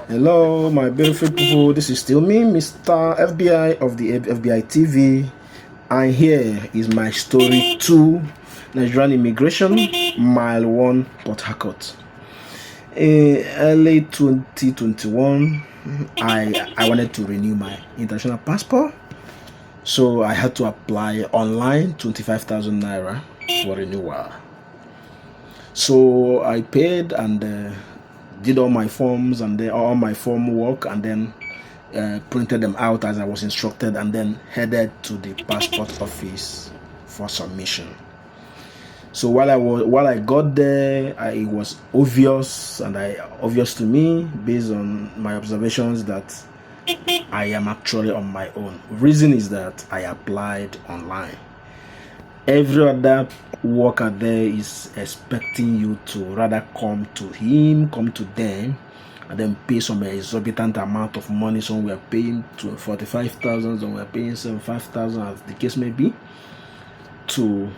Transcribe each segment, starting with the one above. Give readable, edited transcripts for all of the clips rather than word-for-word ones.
Hello, my beautiful people. This is still me, Mr. FBI of the FBI TV. And here is my story 2 Nigerian immigration, mile 1, Port Harcourt. In early 2021, I wanted to renew my international passport. So I had to apply online 25,000 naira for renewal. So I paid and did all my forms and all my form work, and then printed them out as I was instructed, and then headed to the passport office for submission. So while I got there, it was obvious to me based on my observations that I am actually on my own. Reason is that I applied online. Every other worker there is expecting you to rather come to him, come to them, and then pay some exorbitant amount of money. Some were paying to 45,000, some were paying 75,000, as the case may be, to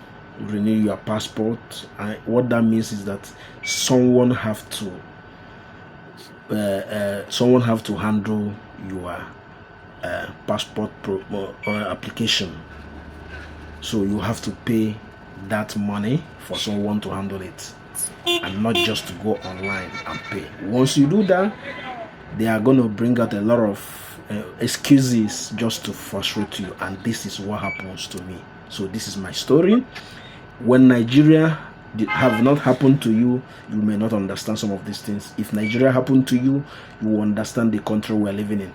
renew your passport. And what that means is that someone have to handle your passport application. So you have to pay that money for someone to handle it, and not just to go online and pay. Once you do that, they are going to bring out a lot of excuses just to frustrate you, and this is what happens to me. So this is my story. When Nigeria have not happened to you, you may not understand some of these things. If Nigeria happened to you, you will understand the country we are living in.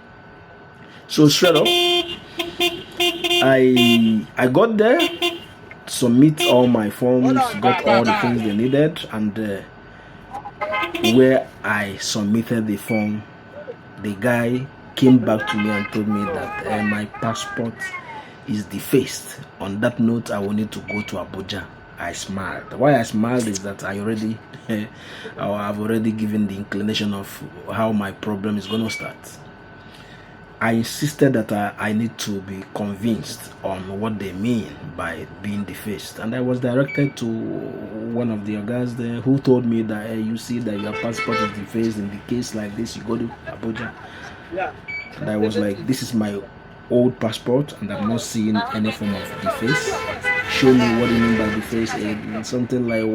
So straight up, I got there, submit all my forms, got all the things they needed, and where I submitted the form, the guy came back to me and told me that my passport is defaced. On that note, I will need to go to Abuja. I smiled. Why I smiled is that I've already given the inclination of how my problem is going to start. I insisted that I need to be convinced on what they mean by being defaced, and I was directed to one of the guys there who told me that you see that your passport is defaced. In the case like this, you go to Abuja. And I was like, this is my old passport and I'm not seeing any form of deface. Show me what you mean by deface. Something like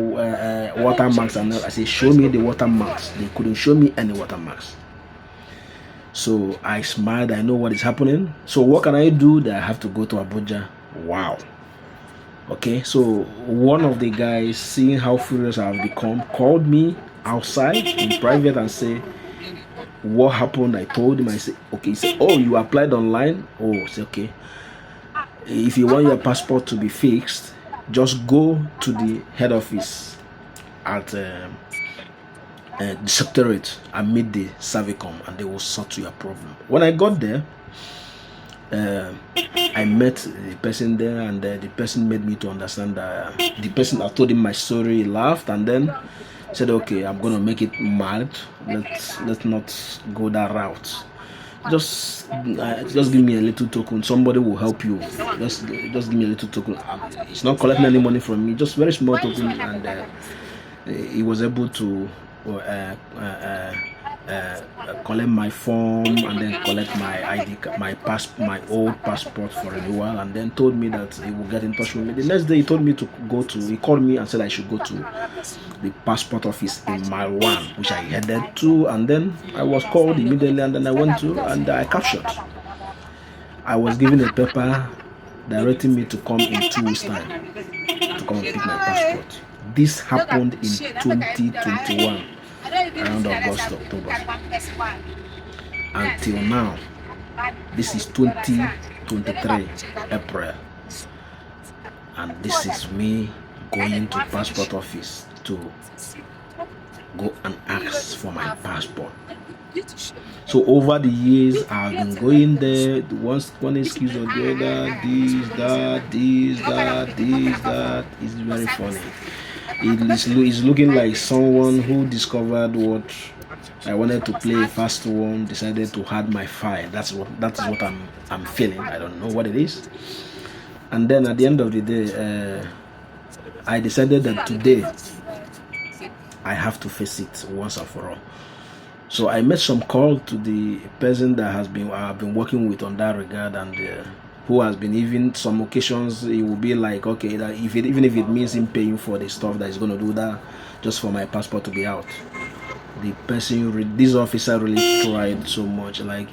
watermarks. And I said, show me the watermarks. They couldn't show me any watermarks. So I smiled. I know what is happening. So what can I do? That I have to go to Abuja. Wow. Okay, so one of the guys, seeing how furious I have become, called me outside in private and said, what happened? I told him. I said, okay. He said, oh, you applied online? Oh, I said, okay. If you want your passport to be fixed, just go to the head office at the secretariat and meet the Servicom, and they will sort your problem. When I got there, I met the person there, and the person made me to understand that the person, I told him my story, he laughed, and then said, okay, I'm gonna make it mild. Let's not go that route. Just give me a little token. Somebody will help you. Just give me a little token. It's not collecting any money from me. Just very small token, and he was able to collect my form and then collect my ID, my old passport for renewal, and then told me that he will get in touch with me. The next day, he told me to go to. He called me and said I should go to the passport office in Mile 1, which I headed to, and then I was called immediately, and then I went to, and I captured. I was given a paper directing me to come in 2 weeks' time to come and pick my passport. This happened in 2021, around August, October. Until now, this is 2023, April. And this is me going to passport office to go and ask for my passport. So over the years, I've been going there, one excuse or the other, this, that. It's very funny. It's looking like someone who discovered what I wanted to play a fast one, decided to hide my file. That is what I'm feeling. I don't know what it is. And then at the end of the day, I decided that today I have to face it once and for all. So I made some call to the person that has been I've been working with on that regard, and who has been, even some occasions it will be like, okay, that even if it means him paying for the stuff that he's going to do that just for my passport to be out. The person, this officer really tried so much. Like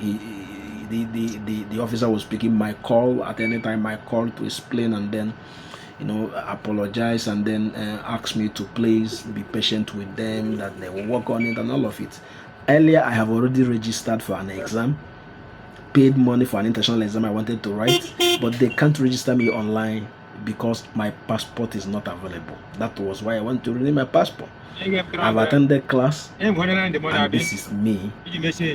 the officer was picking my call at any time my call to explain, and then apologize, and then ask me to please be patient with them, that they will work on it and all of it. Earlier, I have already registered for an exam, paid money for an international exam I wanted to write, but they can't register me online because my passport is not available. That was why I want to renew my passport. I've attended class, and this is me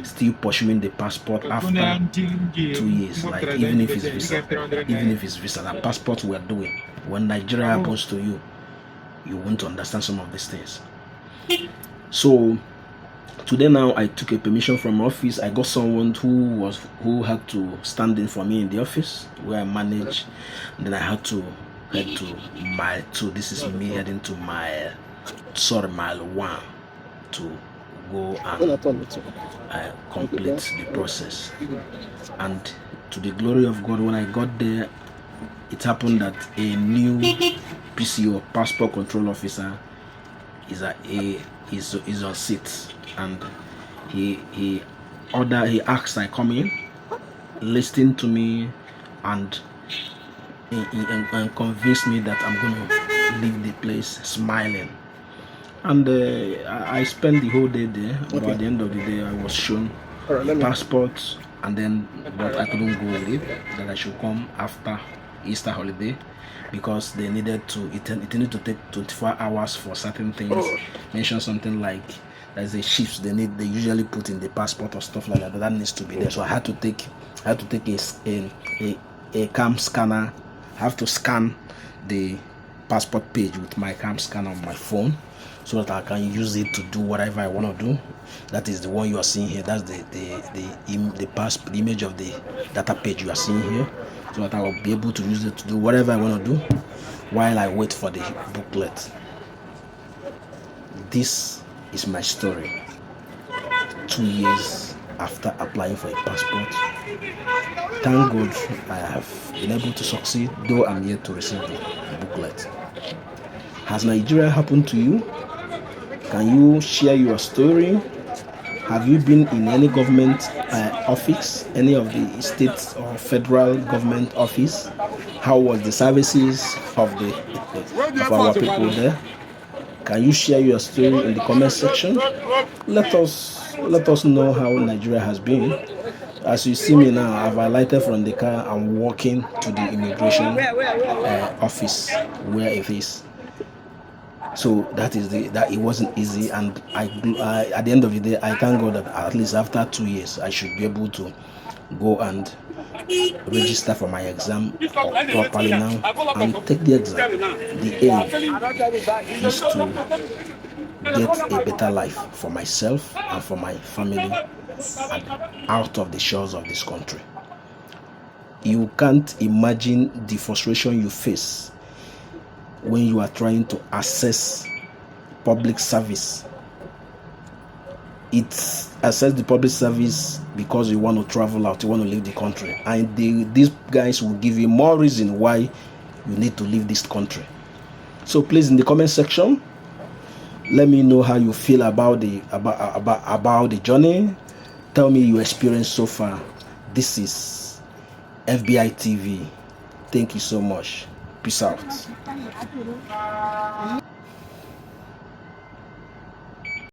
still pursuing the passport after 2 years. Like, even if it's visa, the passport we're doing. When Nigeria happens to you, you won't understand some of these things. So today, now I took a permission from office. I got someone who had to stand in for me in the office where I manage. And then I had to head to mile 2. This is me heading to mile 1 to go and complete the process. And to the glory of God, when I got there, it happened that a new PCO, passport control officer, is on seat, and he asked I come in, listened to me, and convinced me that I'm going to leave the place smiling. And I spent the whole day there. Okay. But at the end of the day, I was shown passports, and then but I couldn't go with it. That I should come after Easter holiday, because they needed to. It needed to take 24 hours for certain things. Mention something like there's a shifts they usually put in the passport or stuff like that. That needs to be there. So I had to take a cam scanner. I have to scan the passport page with my cam scanner on my phone, so that I can use it to do whatever I want to do. That is the one you are seeing here. That's the image of the data page you are seeing here, so that I will be able to use it to do whatever I want to do while I wait for the booklet. This is my story. 2 years after applying for a passport. Thank God I have been able to succeed, though I'm yet to receive the booklet. Has Nigeria happened to you? Can you share your story? Have you been in any government office, any of the state or federal government office? How was the services of our people there? Can you share your story in the comment section? Let us know how Nigeria has been. As you see me now, I've alighted from the car. I'm walking to the immigration office where it is. So that it wasn't easy, and I at the end of the day, I thank God that at least after 2 years, I should be able to go and register for my exam properly now and take the exam. The aim is to get a better life for myself and for my family out of the shores of this country. You can't imagine the frustration you face when you are trying to access public service. It's access the public service because you want to travel out, you want to leave the country, and these guys will give you more reason why you need to leave this country. So please, in the comment section, let me know how you feel about the journey. Tell me your experience so far. This is FBI TV. Thank you so much. Peace out.